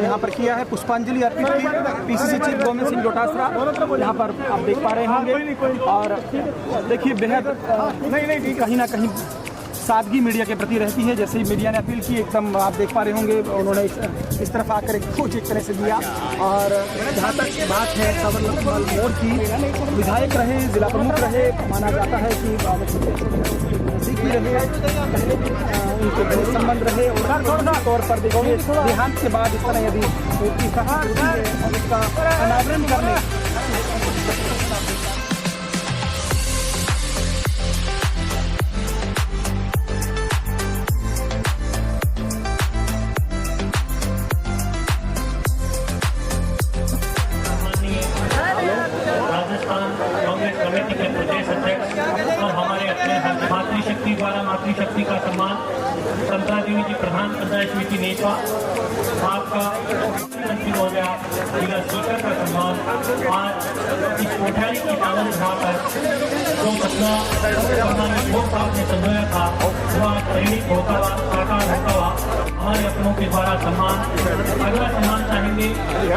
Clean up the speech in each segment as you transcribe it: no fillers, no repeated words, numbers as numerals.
यहाँ पर किया है, पुष्पांजलि अर्पित की पीसीसी चीफ गोविंद सिंह डोटासरा यहाँ पर आप देख पा रहे होंगे। और देखिए बेहद कहीं ना कहीं सादगी मीडिया के प्रति रहती है। जैसे ही मीडिया ने अपील की, एकदम आप देख पा रहे होंगे उन्होंने इस तरफ आकर एक खोज एक तरह से दिया। और जहाँ तक बात है साबरमती मोड़ की, विधायक रहे, जिला प्रमुख रहे, माना जाता है कि नजदीक भी रहे, पहले उनके बड़े संबंध रहे। और तौर पर देखिए देहांत के बाद इस तरह यदि मूर्ति कहाँ और उसका अनावरण करने मातृशक्ति द्वारा मातृशक्ति का सम्मान, समता देवी जी प्रधान पंचायत समिति नेता आपका मंत्री हो गया, जिला स्पीकर का सम्मान। आज इस कोठारी की पावन सभा पर जो सपना सम्मानित लोग साहब ने संजोया था वह परिणित होता हुआ, साकार होता हुआ हमारे अपनों के द्वारा सम्मान। अगला सम्मान चाहेंगे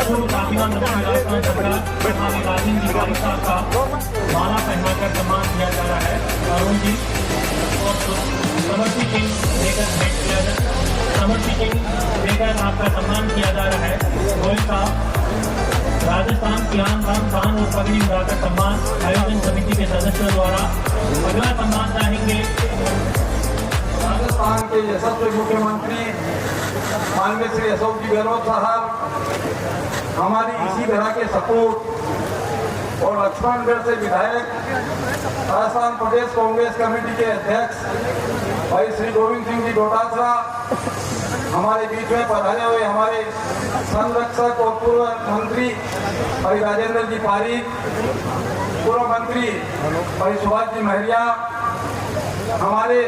पूर्व काफिलान मंत्री राजस्थान सरकार हमारे राजेंद्र तिवारी साहब का माला पहनाकर सम्मान किया जा रहा है। अरुण जी और समर्थी सिंह लेकर भेंट किया समर्थी सिंह लेकर आपका सम्मान किया जा रहा है। गोयल साहब राजस्थान की आन बान शान और पगड़ी उड़ाकर सम्मान आयोजन समिति के सदस्यों द्वारा। अगला सम्मान चाहेंगे राजस्थान के यशस्वी मुख्यमंत्री माननीय श्री अशोक जी गहलोत साहब, हमारी इसी तरह के सपूत और लक्ष्मणगढ़ से विधायक राजस्थान प्रदेश कांग्रेस कमेटी के अध्यक्ष भाई श्री गोविंद सिंह जी डोटासरा हमारे बीच में पधारे हुए हमारे संरक्षक और पूर्व मंत्री भाई राजेंद्र जी पारीक, पूर्व मंत्री भाई सुभाष जी महरिया, हमारे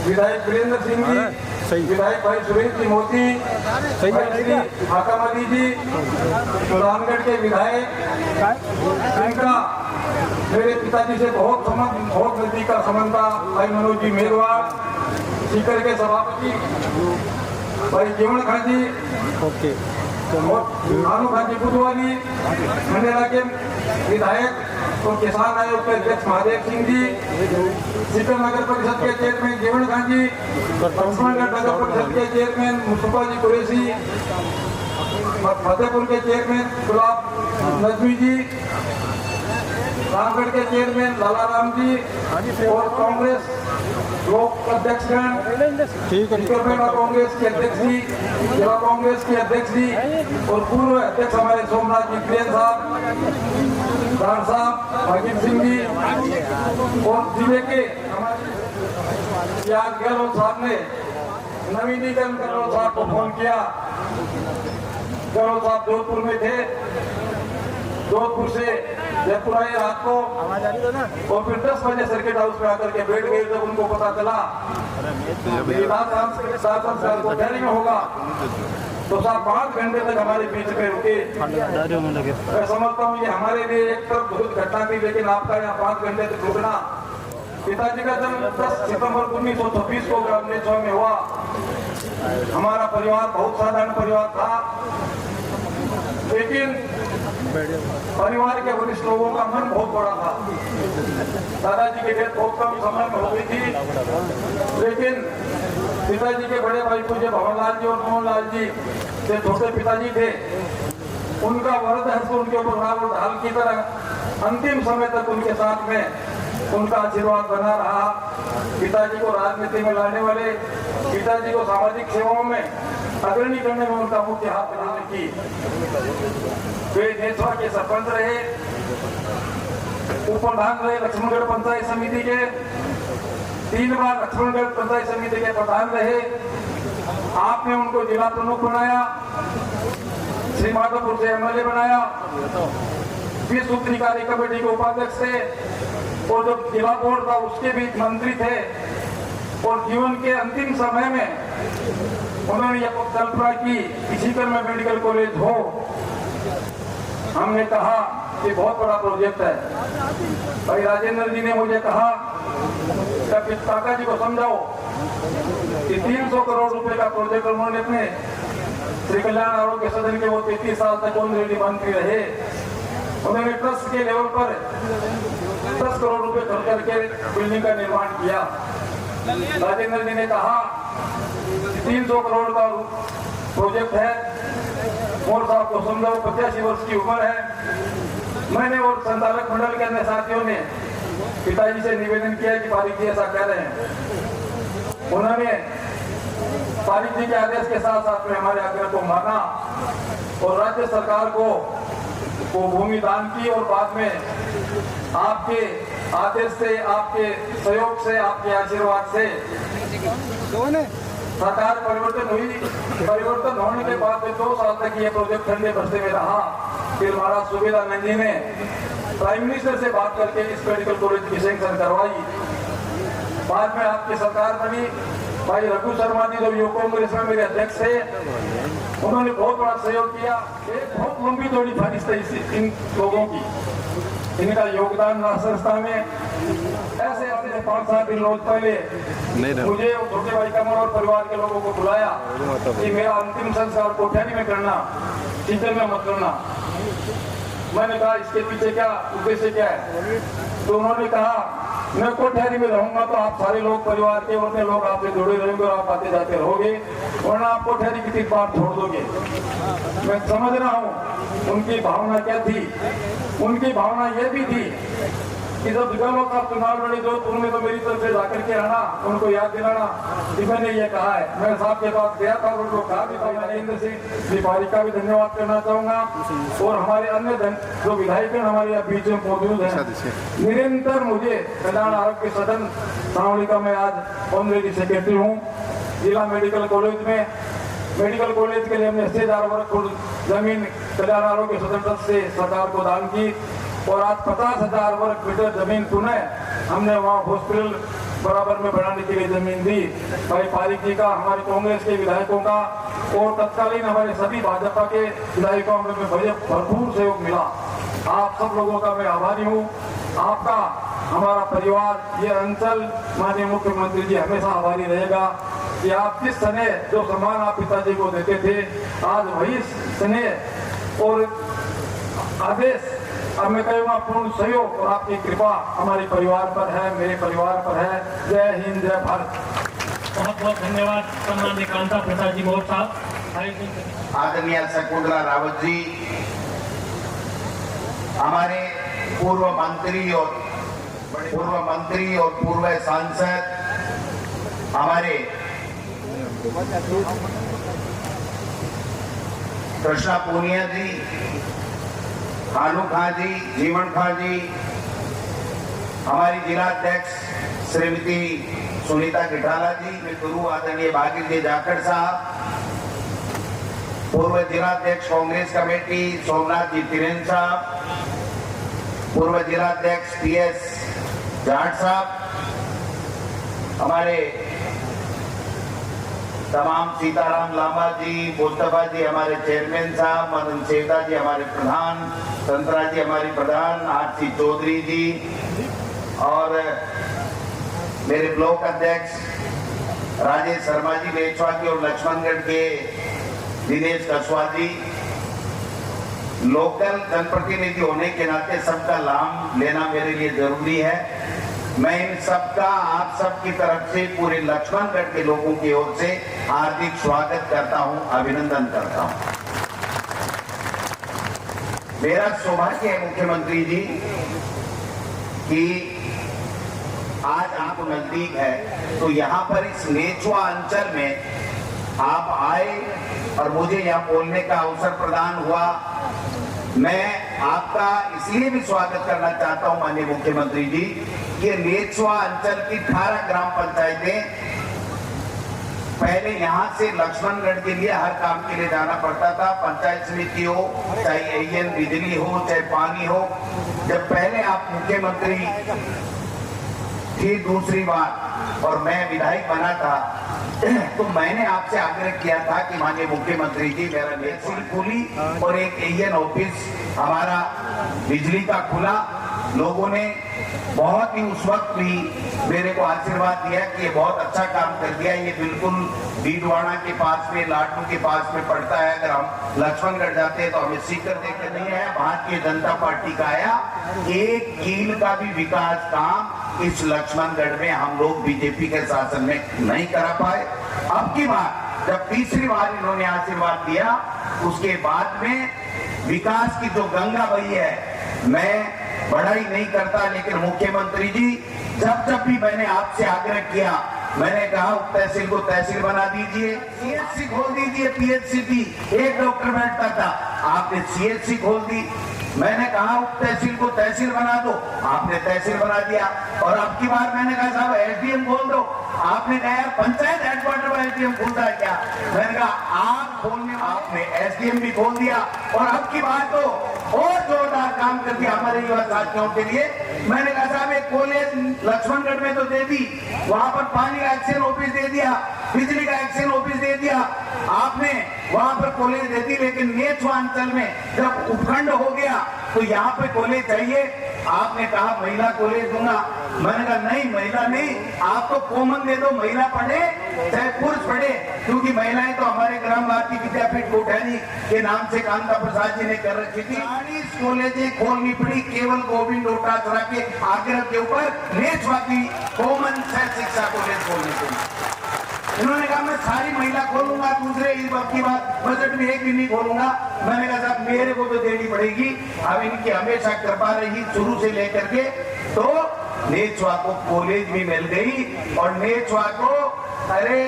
विधायक वीरेंद्र सिंह जी, विधायक भाई सुरेश जी मोती, भाई श्री हाकम अली जी, रामगढ़ के विधायक, इनका मेरे पिताजी से बहुत नजदीक का संबंध था, भाई मनोज जी मेरवाल, सीकर के सभापति भाई जीवन खां जी, नानू खां जी बुधवानी, मंडेला के विधायक और किसान आयोग के अध्यक्ष महादेव सिंह जी, सीकर नगर परिषद के चेयरमैन जीवन खां जी, लक्ष्मणगढ़ नगर परिषद के चेयरमैन मुस्तफा जी कुरैशी, फतेहपुर के चेयरमैन गुलाब नजमी जी, रामगढ़ के चेयरमैन लाला राम जी और कांग्रेस ब्लॉक अध्यक्षगण, कांग्रेस के अध्यक्ष जी, जिला कांग्रेस के अध्यक्ष जी और पूर्व अध्यक्ष हमारे सोमनाथ जी प्रियन साहब, राण साहब, भागीर सिंह जी और जिले के हमारे गहलोत साहब ने नवीनीकरण गहलोत साहब को फोन किया। गहलोत साहब जोधपुर में थे, जोधपुर से जयपुर आए रात को और फिर 10 बजे सर्किट हाउस में आकर के बैठ गए। जब उनको पता चला कोठारी में होगा तो साहब 5 घंटे तक हमारे बीच में रुके। मैं समझता हूँ ये हमारे लिए एक तरफ बहुत घटना थी, लेकिन आपका यहाँ 5 घंटे तक रुकना। पिताजी का जन्म 10 सितंबर 1926 को ग्राम नेचवा में हुआ। हमारा परिवार बहुत साधारण परिवार था, लेकिन परिवार के वरिष्ठ लोगों का मन बहुत बड़ा था। दादाजी की डेथ बहुत कम समय में हो गई थी, लेकिन पिताजी के बड़े भाई पूज्य भवनलाल जी और मोहनलाल जी से छोटे पिताजी थे, उनका वरद हस्त उनके ऊपर ढाल की तरह अंतिम समय तक उनके साथ में उनका आशीर्वाद बना रहा। पिताजी को राजनीति में लाने वाले, पिताजी को सामाजिक सेवाओं में अग्रणी करने में उनका मुख्य हाथ रहने की। वे नेचवा के सरपंच रहे, उपप्रधान रहे लक्ष्मणगढ़ पंचायत समिति के, 3 बार लक्ष्मणगढ़ पंचायत समिति के प्रधान रहे। आपने उनको जिला प्रमुख बनाया, श्री माधोपुर से एमएलए बनाया, विश्व उत्तरीकारी कमेटी के उपाध्यक्ष थे और जो जिला बोर्ड था उसके भी मंत्री थे। और जीवन के अंतिम समय में उन्होंने यह कल्पना की कि सीकर में मेडिकल कॉलेज हो। हमने कहा कि बहुत बड़ा प्रोजेक्ट है। भाई राजेंद्र जी ने मुझे कहा कि काका जी को समझाओ कि 300 करोड़ रुपए का प्रोजेक्ट उन्होंने अपने श्री कल्याण आरोग्य सदन के वो 33 साल तक ऑनरेडी मंत्री रहे। उन्होंने ट्रस्ट के लेवल पर 10 करोड़ रुपए खर्च करके बिल्डिंग का निर्माण किया। राजेंद्र जी ने कहा 300 करोड़ का प्रोजेक्ट है। मोर साहब को समझाओ, 85 वर्ष की उम्र है। मैंने और संचालक मंडल के अन्य साथियों ने पिताजी से निवेदन किया कि पारिक जी ऐसा कह रहे हैं। उन्होंने पारिक जी के आदेश के साथ साथ में हमारे आग्रह को माना और राज्य सरकार को वो भूमि दान की और बाद में आपके आदेश से, आपके सहयोग से, आपके आशीर्वाद से सरकार परिवर्तन होने के बाद में 2 साल तक ये प्रोजेक्ट ठंडे बस्ते में रहा। फिर महाराज सुबेदानंद जी ने प्राइम मिनिस्टर से बात करके इस मेडिकल कॉलेज की सैंक्शन करवाई। बाद में आपकी सरकार बनी। भाई रघु शर्मा जी जो युवा कांग्रेस में मेरे अध्यक्ष थे, उन्होंने बहुत बड़ा सहयोग किया। एक बहुत लंबी जोड़ी फरिश्त है इन लोगों की, इनका योगदान संस्था में ऐसे अपने 5-7 दिन रोज पहले मुझे और छोटे भाई कमर और परिवार के लोगों को बुलाया कि मेरा अंतिम संस्कार कोठियारी में करना, किचन में मत करना। मैंने कहा इसके पीछे क्या उद्देश्य क्या है? तो उन्होंने कहा मैं कोठियारी में रहूंगा तो आप सारे लोग, परिवार के अन्य लोग आपसे जुड़े रहेंगे और आप आते जाते रहोगे, वरना आप कोठियारी की 3 बार छोड़ दोगे। मैं समझ रहा हूँ उनकी भावना क्या थी। उनकी भावना ये भी थी कि जब विधानसभा का चुनाव लड़े जोधपुर में तो मेरी तरफ से जाकर के आना, उनको याद दिलाना कि मैंने ये कहा है। मैं साहब के पास गया था, उनको कहा भी था। मैं इंद्र सिंह तिवारी का भी धन्यवाद करना चाहूंगा और हमारे अन्य जो विधायक हमारे यहाँ बीच में मौजूद है। निरंतर मुझे कल्याण आरोग्य सदन सावली का मैं आज ऑनरेडी सेक्रेटरी हूँ। जिला मेडिकल कॉलेज में मेडिकल कॉलेज के लिए हमने 80,000 वर्ग जमीन कल्याण आरोग्य सदन ट्रस्ट से सरकार को दान की और आज 50,000 वर्ग मीटर जमीन पुनः हमने वहाँ हॉस्पिटल बराबर में बनाने के लिए जमीन दी। भाई पारिक जी का, हमारे कांग्रेस के विधायकों का और तत्कालीन हमारे सभी भाजपा के विधायकों में भरपूर सहयोग मिला। आप सब लोगों का मैं आभारी हूँ। आपका, हमारा परिवार, ये अंचल, माननीय मुख्यमंत्री जी हमेशा आभारी रहेगा कि आप जिस स्नेह जो सम्मान आप पिताजी को देते थे, आज वही स्नेह और आदेश अब मैं कहूँगा पूर्ण सहयोग और आपकी कृपा हमारे परिवार पर है, मेरे परिवार पर है। जय हिंद, जय भारत। बहुत बहुत धन्यवाद सम्माननीय कांता प्रसाद जी मोर साहब। आदरणीय शकुंतला रावत जी, हमारे पूर्व मंत्री और पूर्व सांसद, हमारे कृष्णा पूनिया जी, भानु खां जी, जीवन खां जी, हमारी जिलाध्यक्ष श्रीमती सुनीता गिठाला जी, गुरु आदरणीय भागीर जी जाखड़ साहब, पूर्व जिलाध्यक्ष कांग्रेस कमेटी सोमनाथ जी तिरेन साहब, पूर्व जिलाध्यक्ष PS जाट साहब, हमारे तमाम सीताराम लांबा जी, मुस्तफा जी हमारे चेयरमैन साहब, मदन सेवदा जी हमारे प्रधान, संतरा जी हमारी प्रधान, RC चौधरी जी और मेरे ब्लॉक अध्यक्ष राजेश शर्मा जी नेचवा जी और लक्ष्मणगढ़ के दिनेश कसवा जी। लोकल जनप्रतिनिधि होने के नाते सबका लाभ लेना मेरे लिए जरूरी है। मैं इन सबका आप सबकी तरफ से पूरे लक्ष्मणगढ़ के लोगों की ओर से हार्दिक स्वागत करता हूं, अभिनंदन करता हूं। मेरा सौभाग्य है मुख्यमंत्री जी कि आज आप नजदीक है तो यहाँ पर इस नेचवा अंचल में आप आए और मुझे यहाँ बोलने का अवसर प्रदान हुआ। मैं आपका इसलिए भी स्वागत करना चाहता हूं माननीय मुख्यमंत्री जी, ये नेचवा अंचल की 18 ग्राम पंचायतें पहले यहाँ से लक्ष्मणगढ़ के लिए हर काम के लिए जाना पड़ता था। पंचायत समिति हो, चाहे AN बिजली हो, चाहे पानी हो। जब पहले आप मुख्यमंत्री थी दूसरी बार और मैं विधायक बना था तो मैंने आपसे आग्रह किया था कि माननीय मुख्यमंत्री जी मेरा नेचुरल खुली और एक AN ऑफिस हमारा बिजली का खुला लोगों ने बहुत ही उस वक्त भी मेरे को आशीर्वाद दिया कि ये बहुत अच्छा काम कर दिया, ये बिल्कुल भीलवाड़ा के पास में, लाडनू के पास में पड़ता है। अगर हम लक्ष्मणगढ़ जाते हैं तो हमें सीकर देकर नहीं आया, भारतीय जनता पार्टी का आया। एक कील का भी विकास काम इस लक्ष्मणगढ़ में हम लोग बीजेपी के शासन में नहीं करा पाए। अब की बार जब तीसरी बार इन्होंने आशीर्वाद दिया, उसके बाद में विकास की जो गंगा बही है, मैं बड़ाई नहीं करता, लेकिन मुख्यमंत्री जी जब जब भी मैंने आपसे आग्रह किया, मैंने कहा उप तहसील को तहसील बना दीजिए, सीएचसी खोल दीजिए, पीएचसी एक डॉक्टर बैठता था, आपने सीएचसी खोल दी। मैंने कहा उप तहसील को तहसील बना दो, आपने तहसील बना दिया। और अब की बार मैंने कहा साहब एसडीएम खोल दो, आपने कहा यार पंचायत हेडक्वार्टर में एसडीएम खोलता है क्या? मैंने कहा आप खोलने, आपने एसडीएम भी खोल दिया। और अब की बार तो और जोरदार काम कर दिया हमारे युवा साथियों के लिए। मैंने कहा साहब एक कॉलेज लक्ष्मणगढ़ में तो दे दी, वहां पर पानी का एक्शन ऑफिस दे दिया, बिजली का एक्शन ऑफिस दे दिया, आपने वहां पर कॉलेज दे दी। लेकिन नेछवा अंचल में जब उपखंड हो गया तो यहाँ पे कॉलेज चाहिए, आपने कहा महिला कॉलेज दूंगा। मैंने कहा नहीं, महिला नहीं, आप तो कॉमन दे दो, महिला पढ़े चाहे पुरुष पढ़े, क्योंकि महिलाएं तो हमारे ग्राम भारती विद्यापीठ कोठारी के नाम से कांता प्रसाद जी ने कर रखी थी। 40 कॉलेजें खोलनी पड़ी केवल गोविंद डोटासरा के आग्रह के ऊपर, नेछवा की कॉमन शिक्षा कॉलेज खोलनी पड़ी। इन्होंने कहा मैं सारी महिला खोलूंगा, दूसरे इस बात की बात बजट में एक भी नहीं खोलूंगा। मैंने कहा साहब मेरे को तो देनी पड़ेगी। अब इनकी हमेशा कृपा रही शुरू से लेकर के, तो नेछवा को कॉलेज भी मिल गई और नेछवा को अरे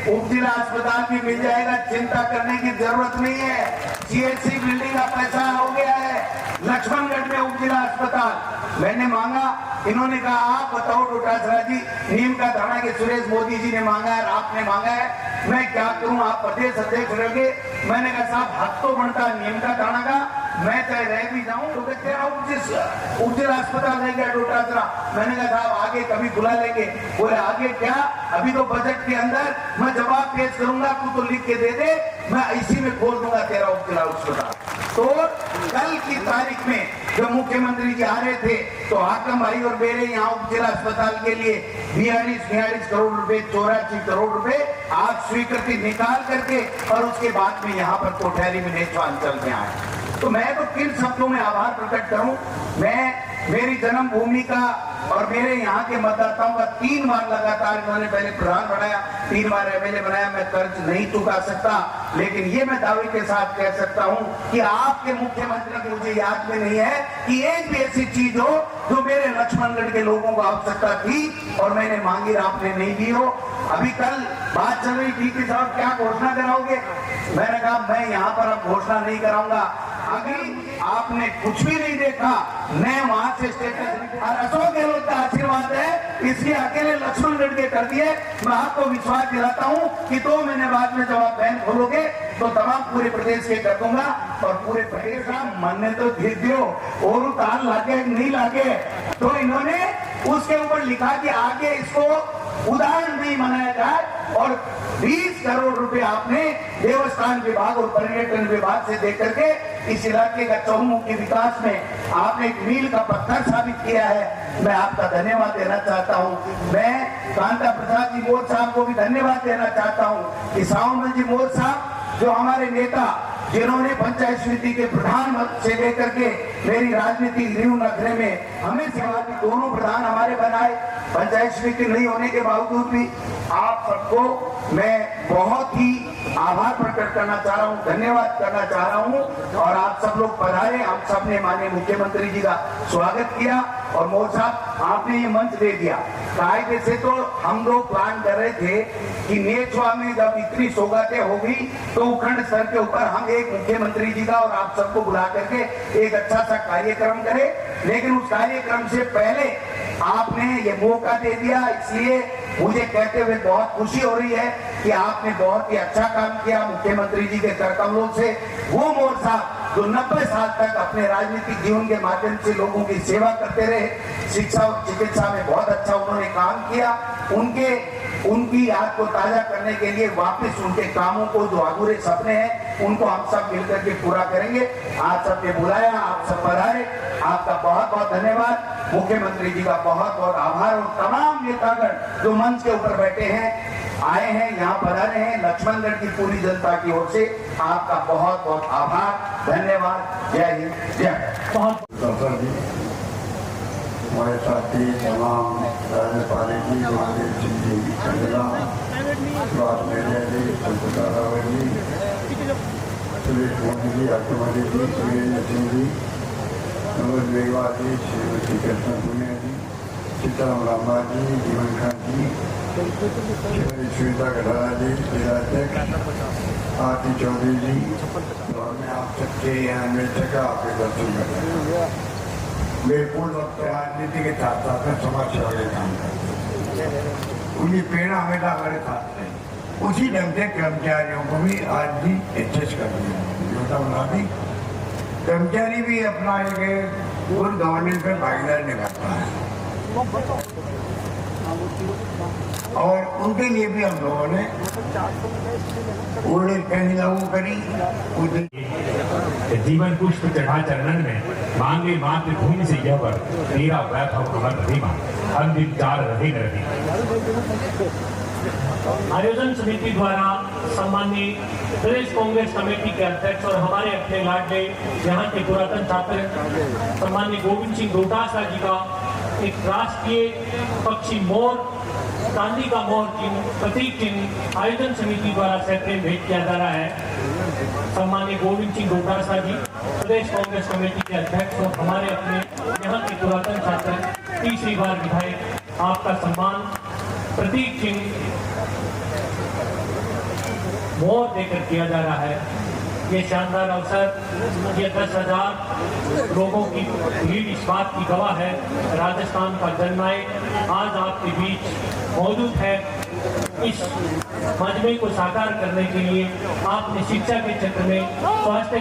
उप जिला अस्पताल भी मिल जाएगा, चिंता करने की जरूरत नहीं है। सीएचसी बिल्डिंग का पैसा हो गया है, लक्ष्मणगढ़ में उप जिला अस्पताल मैंने मांगा, इन्होंने कहा आप बताओ डोटासरा जी, नीम का दाना के सुरेश मोदी जी ने मांगा है, आपने मांगा है, मैं क्या करूं, आप प्रदेश अध्यक्ष रहोगे। मैंने कहा साहब हक तो बनता है नीम का दाना का, मैं चाहे रह भी जाऊं तो तेरा उप जिला अस्पताल रह गया डोटासरा। मैंने कहा साहब आगे कभी बुला लेंगे। बोले आगे क्या, अभी तो बजट के अंदर मैं जवाब पेश करूंगा, तू तो लिख के दे दे, मैं इसी में खोल दूंगा तेरा उप जिला अस्पताल। तो कल की तारीख में जब मुख्यमंत्री जी आ रहे थे तो हाकम भाई और मेरे यहाँ उप जिला अस्पताल के लिए 42 करोड़ रुपए, 84 करोड़ रुपए आज स्वीकृति निकाल करके और उसके बाद में यहाँ पर कोठारी में नेछवा अंचल में आए। तो मैं तो किन शब्दों में आभार प्रकट करूं। मैं मेरी जन्मभूमि का और मेरे यहाँ के मतदाताओं का 3 बार लगातार इन्होंने पहले प्रधान बनाया, 3 बार एमएलए बनाया, मैं कर्ज नहीं चुका सकता, लेकिन ये मैं दावे के साथ कह सकता हूँ कि आपके मुख्यमंत्री की मुझे याद में नहीं है कि एक भी ऐसी चीज हो जो मेरे लक्ष्मणगढ़ के लोगों को आवश्यकता थी और मैंने मांगी आपने नहीं दी हो। अभी कल बात चल रही थी कि साहब क्या घोषणा कराओगे, मैंने कहा मैं यहाँ पर अब घोषणा नहीं कराऊंगा, अभी आपने कुछ भी नहीं देखा, मैं वहां से स्टेटस और अशोक गहलोत का आशीर्वाद है इसलिए अकेले लक्ष्मणगढ़ के कर दिए। मैं आपको विश्वास दिलाता हूं कि 2 महीने बाद में जब आप बैंक खोलोगे तो तमाम पूरे प्रदेश के कर दूंगा और पूरे प्रदेश का मन ने तो भेज दियो और ताल लागे नहीं लागे, तो इन्होंने उसके ऊपर लिखा कि आगे इसको उदाहरण नहीं मनाया जाए और 20 करोड़ रुपए आपने देवस्थान विभाग और पर्यटन विभाग से देकर के इस इलाके का चौमुखी विकास में आपने एक मील का पत्थर साबित किया है। मैं आपका धन्यवाद देना चाहता हूं। मैं कांता प्रसाद जी मोर साहब को भी धन्यवाद देना चाहता हूं कि सावंत जी मोर साहब जो हमारे नेता, जिन्होंने पंचायत समिति के प्रधान से लेकर के मेरी राजनीति नींव रखने में हमें सेवा की, दोनों प्रधान हमारे बनाए, पंचायत समिति नहीं होने के बावजूद भी आप सबको मैं बहुत ही आभार प्रकट करना चाह रहा हूं, धन्यवाद करना चाह रहा हूं। और आप सब लोग पधारे, हम सब ने माननीय मुख्यमंत्री जी का स्वागत किया और मोर साहब आपने ये मंच दे दिया। कायदे से तो हम लोग प्लान कर रहे थे कि नेछवा में जब इतनी सौगातें होगी तो उखंड स्तर के ऊपर हम एक मुख्यमंत्री जी का और आप सबको बुला करके एक अच्छा सा कार्यक्रम करें, लेकिन उस कार्यक्रम से पहले आपने ये मौका दे दिया, इसलिए मुझे कहते हुए बहुत खुशी हो रही है कि आपने बहुत ही अच्छा काम किया मुख्यमंत्री जी के करतव्यों से। वो मोर साहब जो 90 साल तक अपने राजनीतिक जीवन के माध्यम से लोगों की सेवा करते रहे, शिक्षा और चिकित्सा में बहुत अच्छा उन्होंने काम किया, उनकी याद को ताजा करने के लिए वापस उनके कामों को जो अधूरे सपने हैं उनको हम सब मिलकर के पूरा करेंगे। आज सबने बुलाया, आप सब पधारे, आपका बहुत बहुत धन्यवाद। मुख्यमंत्री जी का बहुत बहुत आभार और तमाम नेतागण जो मंच के ऊपर बैठे हैं, आए हैं, यहाँ पधारे हैं, लक्ष्मणगढ़ की पूरी जनता की ओर से आपका बहुत बहुत आभार, धन्यवाद। जय हिंद, जय हमारे साथी तमाम राज्यपालिकी महादेव सिंह जी चंद्रा, सुभाष मेरिया जी, संतोषा रावत जी, सुरेश मोदी जी, अर्थमंत्री जी, वीरेंद्र सिंह जी, मनोज मेघवाल जी, श्रीमती कृष्ण पुनिया जी, सीताराम रामा जी, जीवन खान जी, श्रीमती श्वेता गढ़ाला जी, जिलाध्यक्ष आरती चौधरी जी, और मैं आप सबके यहाँ मिल सका आपके दर्शन कर मेरे पूर्ण वक्त राजनीति के साथ साथ में समाज सेवा के काम करते हैं। उनकी प्रेरणा हमेशा हमारे साथ रही। उसी ढंग से कर्मचारियों को भी आज भी एडजस्ट कर दिया, योजना बना दी। कर्मचारी भी अपना एक गुड गवर्नेंस में भागीदारी निभाता है और उनके लिए भी हम लोगों ने ओल्ड एज लागू करी। जीवन पुष्प चढ़ा चरणन में मांगे मातृभूमि से यह वर, तेरा वैभव अमर रहे मां, हर दिन चार रहे न रहे। आयोजन समिति द्वारा सम्मानित प्रदेश कांग्रेस कमेटी के अध्यक्ष और हमारे अपने लाडले यहाँ के पुरातन छात्र सम्मानित गोविंद सिंह डोटासरा जी का एक राष्ट्रीय पक्षी मोर, चांदी का मोर चिन्ह, प्रतीक चिन्ह आयोजन समिति द्वारा सेक्रेटरी भेंट किया जा रहा है। सम्मानित गोविंद सिंह डोटासरा जी प्रदेश कांग्रेस कमेटी के अध्यक्ष और हमारे अपने यहाँ के पुरातन छात्र, तीसरी बार विधायक, आपका सम्मान प्रतीक चिन्ह मोर देकर किया जा रहा है। ये शानदार अवसर, ये 10,000 लोगों की भीड़ इस बात की गवाह है। राजस्थान का जननायक आज आपके बीच मौजूद है। इस मजमे को साकार करने के लिए आपने शिक्षा के क्षेत्र में स्वास्थ्य